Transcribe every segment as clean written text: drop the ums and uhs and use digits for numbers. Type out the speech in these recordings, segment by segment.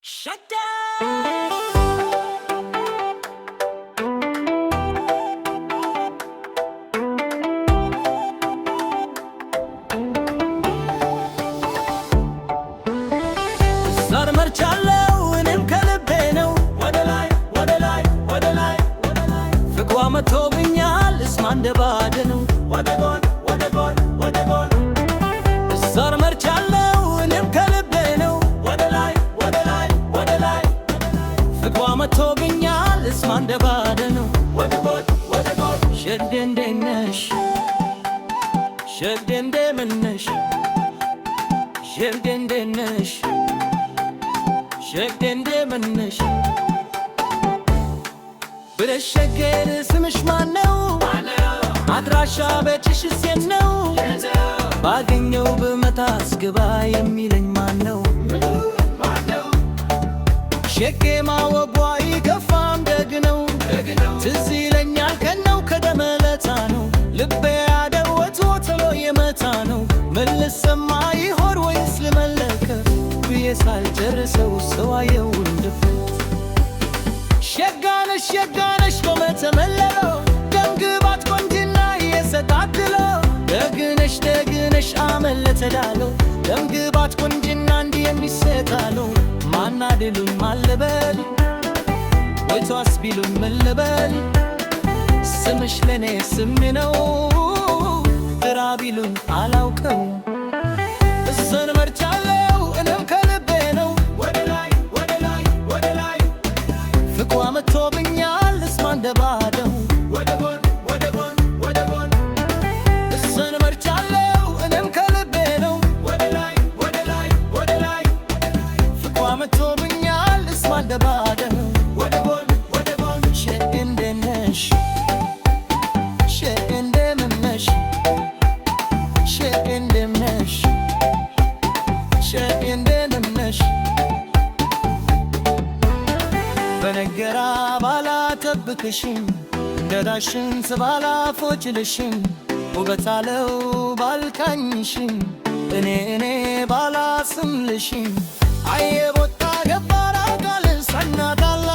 Shut down. ዛር መርቻለው እኔም ከልቤ ነው ወደ ላይ ወደ ላይ ወደ ላይ ወደ ላይ ፍቅሯ መቶብኛል እስማ እንደባደ ነው ወደ ጎን ወደ ጎን ወደ ጎን ዛር መርቻለው እኔም ከልቤ ነው ወደ ላይ ወደ ላይ ወደ ላይ ፍቅሯ መቶብኛል እስማ እንደባደ ነው ወደ ጎን ወደ ጎን ሸዴ እንዴት ነሽ ሸዴ እንደምን ነሽ ሸዴ እንዴት ነሽ ሸዴ እንደምን ነሽ ብለሽ ሸገር ስምሽ ማነው አድራሻ ቤትሽስ የት ነው ባገኘው ብመታስ ግባ የሚለኝ ማነው ሸጌ ማወጓ ይከፋም ደግ ነው ትዝ ይለኛል ከነው ከደመለታ ነው ልቤ ያደወት ወትሎ የመታ ነው ምን ልሰማ ይሆን ወይስ ልመለከት ብዬ ሳልጨርሰው ሰዋየው እንድፍት ሸጋነሽ ሸጋነሽ በመተመለለው ደምግባት ቆንጅና እየሰጣድለው ደግነሽ ደግነሽ አመለተዳለው ደምግባት ቆንጅና እንዲህ የሚሰጣለው ማናድሉኝ ማለበል ወይቷስ ቢሉኝ መለበል ስምሽ ለኔ ስሜ ነው ጥራ ቢሉኝ አላውቀው እሱን መርጫለው እኔም ከልቤ ነው ወደ ላይ ወደ ላይ ወደ ላይ ፍቅሯ መቶብኛል እስማ እንደባደው ወደ ጎን ወደ ጎን ወደ ጎን እሱን መርጫለው እኔም ከልቤ ነው ወደ ላይ ወደ ላይ ወደ ላይ ፍቅሯ መቶብኛል እስማ እንደባደው ወደ ጎን ወደ ጎን ሸዴ እንዴት ነሽ ሸዴ እንደምን ነሽ ሸዴ እንደምን ነሽ ሸዴ እንደምን ነሽ በነገራ ባላጠብቅሽም እንደዳሽን ስባላፎችልሽም ውበት አለው ባልካኝሽም እኔ ባላስምልሽም አየ ቦታ ገባራ ቃል ሳናዳላ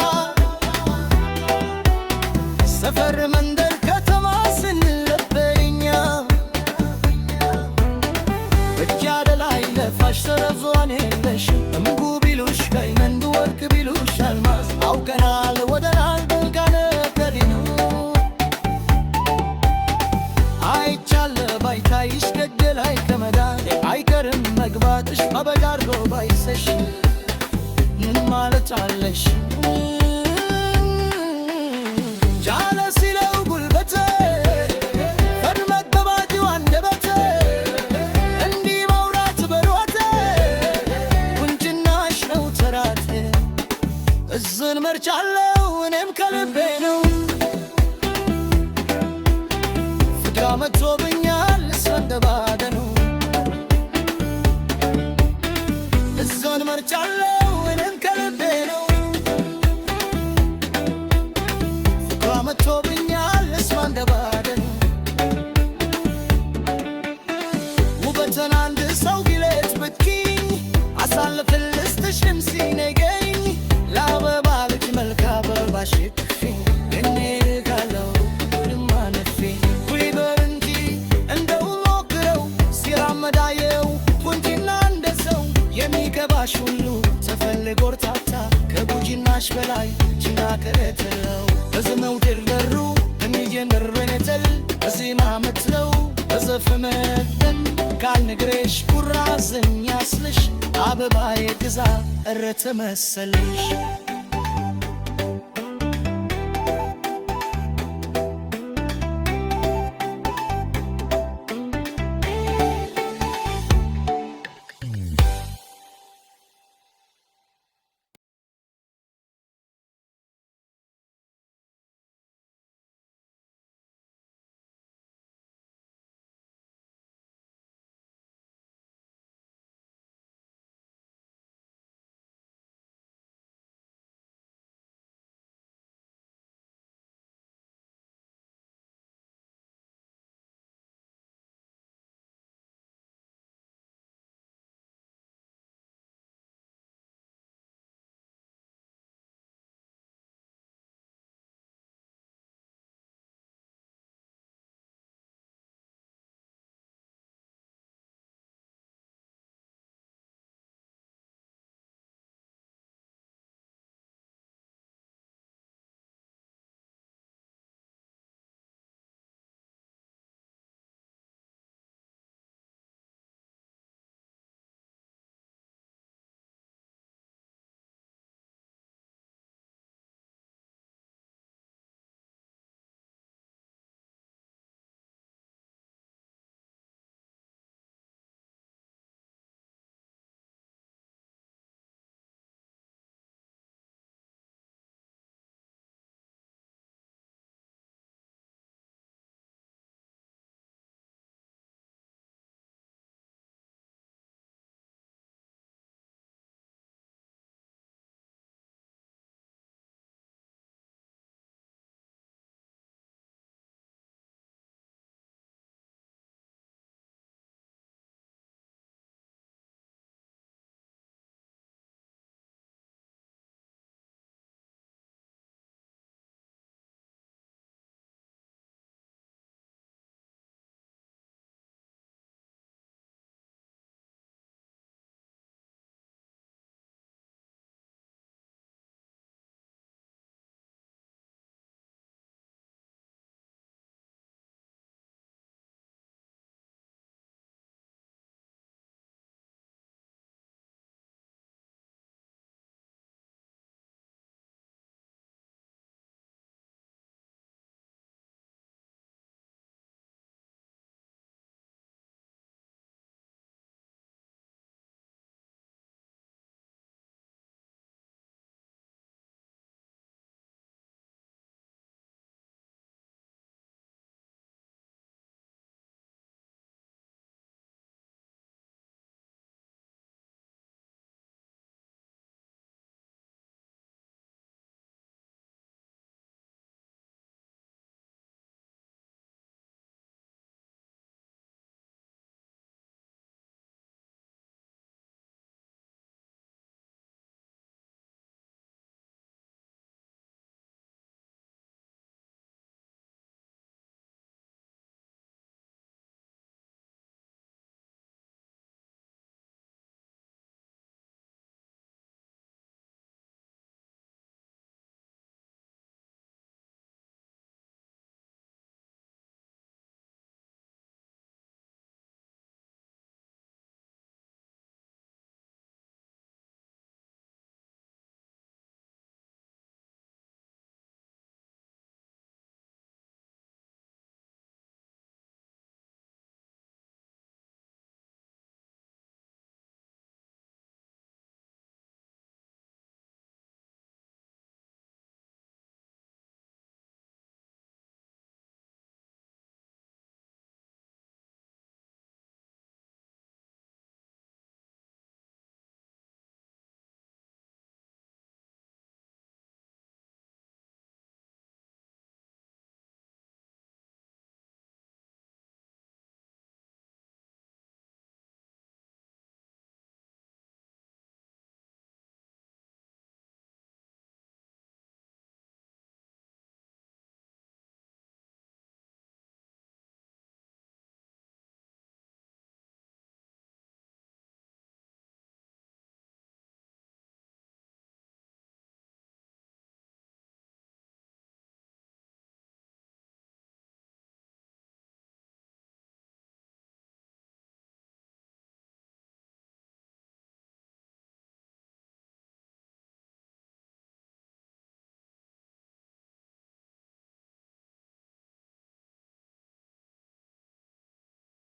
ሰፈር መንደር ከተማ ስንለበኛ እጅ አደላይ ለፋሽ ሰረዟን የለሽ እምጉ ቢሉሽ ቀይ መንዱ ወርቅ ቢሉሽ አልማዝ አውቀናል ወደናል በልጋነ ከዲኑ አይቻለ ባይታይሽ ገደላይ ከመዳን አይቀርም መግባትሽ አበዳርጎ ባይሰሽ ምን ማለት አለሽ ጃለ ሲለው ጉልበቴ ፈድመት በባጂው አንደበቴ እንዲህ ማውራት በሮቴ ቁንጅናሽ ነው ተራቴ እዝን መርጫለው እኔም ከልቤ ነው ፍቅሯ መቶብኛል እስማ እንደባደ ነው እዝን መርጫለው እኔም ከልቤ ነው ፍቅሯ መቶብኛል እስማ እንደባደ ነው ውበትን አንድ ሰው ቢለት ብትኪኝ አሳልፈን ልስጥሽም ሲነገኝ ለአበባ ልጅ መልክ አበባ ሽክፊኝ እኔ ልካለው ድማ ነፊኝ ውይበር እንጂ እንደው ሞክረው ሲራመዳየው ቁንጅና እንደ ሰው የሚገባሽ ሁሉ ተፈልጎ እርታታ ከቡጅናሽ በላይ ችና ከረተለው በዘመው ድርደሩ እሚጀንርነተል በዜማ መትለው በዘፈመደን ካልንግሬሽ ኩራዘኝ ያስልሽ አበባዬ ግዛ እረተ መሰልሽ